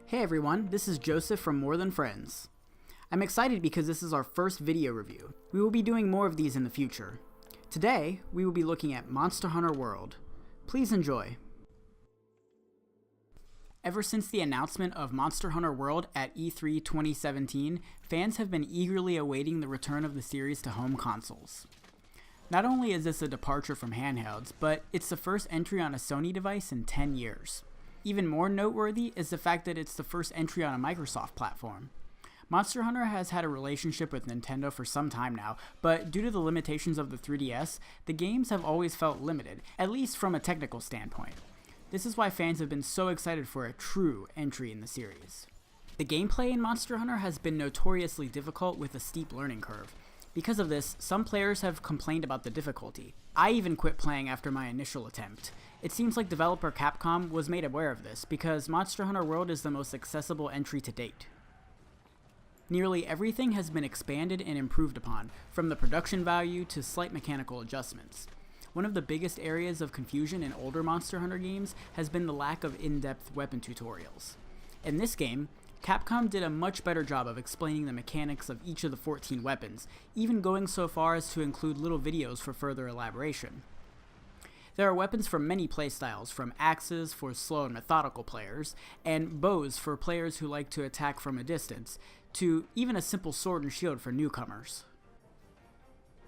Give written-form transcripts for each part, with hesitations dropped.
Hey everyone, this is Joseph from More Than Friends. I'm excited because this is our first video review. We will be doing more of these in the future. Today, we will be looking at Monster Hunter World. Please enjoy. Ever since the announcement of Monster Hunter World at E3 2017, fans have been eagerly awaiting the return of the series to home consoles. Not only is this a departure from handhelds, but it's the first entry on a Sony device in 10 years. Even more noteworthy is the fact that it's the first entry on a Microsoft platform. Monster Hunter has had a relationship with Nintendo for some time now, but due to the limitations of the 3DS, the games have always felt limited, at least from a technical standpoint. This is why fans have been so excited for a true entry in the series. The gameplay in Monster Hunter has been notoriously difficult with a steep learning curve. Because of this, some players have complained about the difficulty. I even quit playing after my initial attempt. It seems like developer Capcom was made aware of this, because Monster Hunter World is the most accessible entry to date. Nearly everything has been expanded and improved upon, from the production value to slight mechanical adjustments. One of the biggest areas of confusion in older Monster Hunter games has been the lack of in-depth weapon tutorials. In this game, Capcom did a much better job of explaining the mechanics of each of the 14 weapons, even going so far as to include little videos for further elaboration. There are weapons for many playstyles, from axes for slow and methodical players, and bows for players who like to attack from a distance, to even a simple sword and shield for newcomers.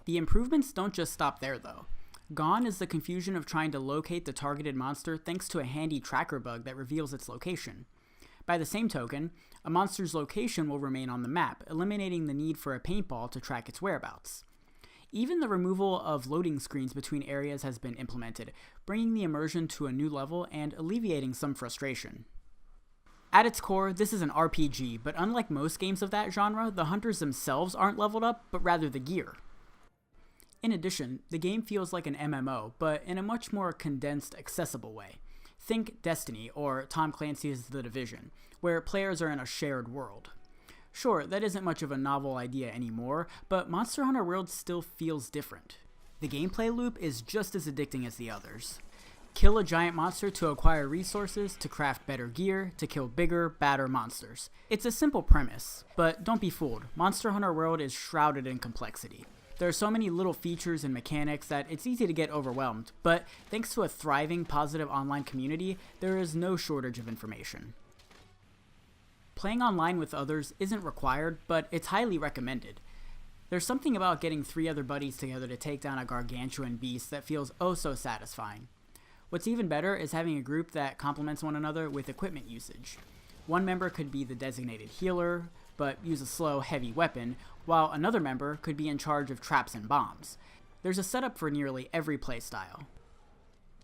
The improvements don't just stop there though. Gone is the confusion of trying to locate the targeted monster thanks to a handy tracker bug that reveals its location. By the same token, a monster's location will remain on the map, eliminating the need for a paintball to track its whereabouts. Even the removal of loading screens between areas has been implemented, bringing the immersion to a new level and alleviating some frustration. At its core, this is an RPG, but unlike most games of that genre, the hunters themselves aren't leveled up, but rather the gear. In addition, the game feels like an MMO, but in a much more condensed, accessible way. Think Destiny or Tom Clancy's The Division, where players are in a shared world. Sure, that isn't much of a novel idea anymore, but Monster Hunter World still feels different. The gameplay loop is just as addicting as the others. Kill a giant monster to acquire resources, to craft better gear, to kill bigger, badder monsters. It's a simple premise, but don't be fooled, Monster Hunter World is shrouded in complexity. There are so many little features and mechanics that it's easy to get overwhelmed, but thanks to a thriving, positive online community, there is no shortage of information. Playing online with others isn't required, but it's highly recommended. There's something about getting 3 other buddies together to take down a gargantuan beast that feels oh so satisfying. What's even better is having a group that complements one another with equipment usage. One member could be the designated healer, but use a slow, heavy weapon, while another member could be in charge of traps and bombs. There's a setup for nearly every playstyle.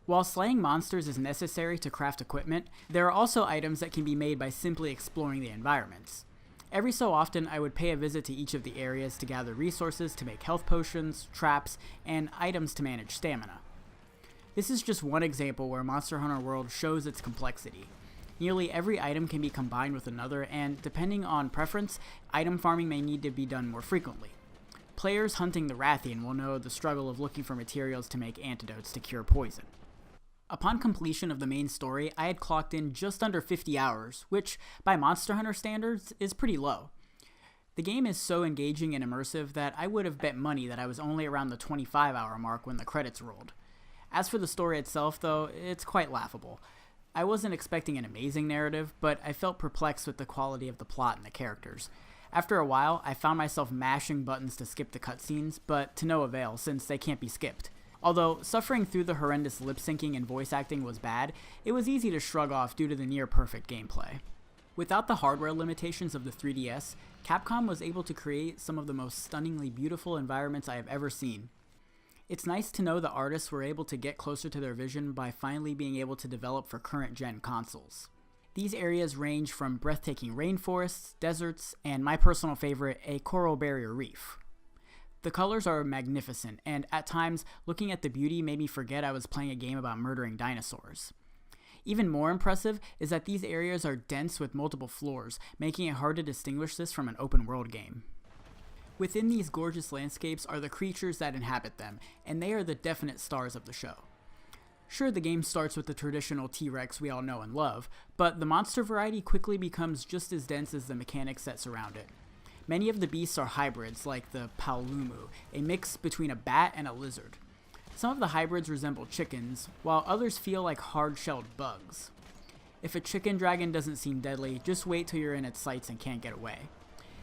While slaying monsters is necessary to craft equipment, there are also items that can be made by simply exploring the environments. Every so often, I would pay a visit to each of the areas to gather resources to make health potions, traps, and items to manage stamina. This is just one example where Monster Hunter World shows its complexity. Nearly every item can be combined with another, and depending on preference, item farming may need to be done more frequently. Players hunting the Rathian will know the struggle of looking for materials to make antidotes to cure poison. Upon completion of the main story, I had clocked in just under 50 hours, which, by Monster Hunter standards, is pretty low. The game is so engaging and immersive that I would have bet money that I was only around the 25-hour mark when the credits rolled. As for the story itself, though, it's quite laughable. I wasn't expecting an amazing narrative, but I felt perplexed with the quality of the plot and the characters. After a while, I found myself mashing buttons to skip the cutscenes, but to no avail since they can't be skipped. Although suffering through the horrendous lip syncing and voice acting was bad, it was easy to shrug off due to the near-perfect gameplay. Without the hardware limitations of the 3DS, Capcom was able to create some of the most stunningly beautiful environments I have ever seen. It's nice to know the artists were able to get closer to their vision by finally being able to develop for current-gen consoles. These areas range from breathtaking rainforests, deserts, and my personal favorite, a coral barrier reef. The colors are magnificent, and at times, looking at the beauty made me forget I was playing a game about murdering dinosaurs. Even more impressive is that these areas are dense with multiple floors, making it hard to distinguish this from an open-world game. Within these gorgeous landscapes are the creatures that inhabit them, and they are the definite stars of the show. Sure, the game starts with the traditional T-Rex we all know and love, but the monster variety quickly becomes just as dense as the mechanics that surround it. Many of the beasts are hybrids, like the Paolumu, a mix between a bat and a lizard. Some of the hybrids resemble chickens, while others feel like hard-shelled bugs. If a chicken dragon doesn't seem deadly, just wait till you're in its sights and can't get away.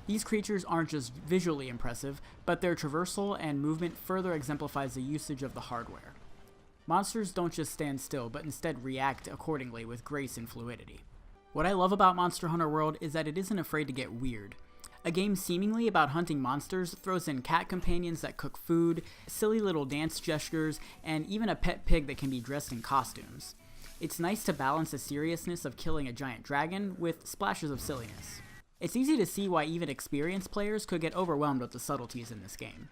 These creatures aren't just visually impressive, but their traversal and movement further exemplifies the usage of the hardware. Monsters don't just stand still, but instead react accordingly with grace and fluidity. What I love about Monster Hunter World is that it isn't afraid to get weird. A game seemingly about hunting monsters throws in cat companions that cook food, silly little dance gestures, and even a pet pig that can be dressed in costumes. It's nice to balance the seriousness of killing a giant dragon with splashes of silliness. It's easy to see why even experienced players could get overwhelmed with the subtleties in this game.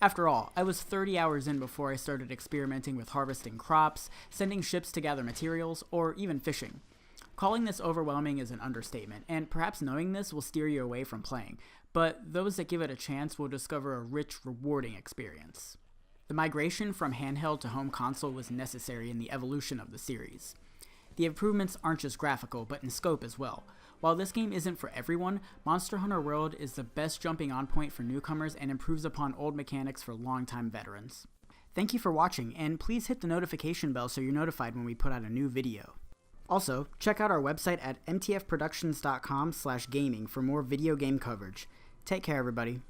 After all, I was 30 hours in before I started experimenting with harvesting crops, sending ships to gather materials, or even fishing. Calling this overwhelming is an understatement, and perhaps knowing this will steer you away from playing, but those that give it a chance will discover a rich, rewarding experience. The migration from handheld to home console was necessary in the evolution of the series. The improvements aren't just graphical, but in scope as well. While this game isn't for everyone, Monster Hunter World is the best jumping on point for newcomers and improves upon old mechanics for longtime veterans. Thank you for watching, and please hit the notification bell so you're notified when we put out a new video. Also, check out our website at mtfproductions.com/gaming for more video game coverage. Take care, everybody.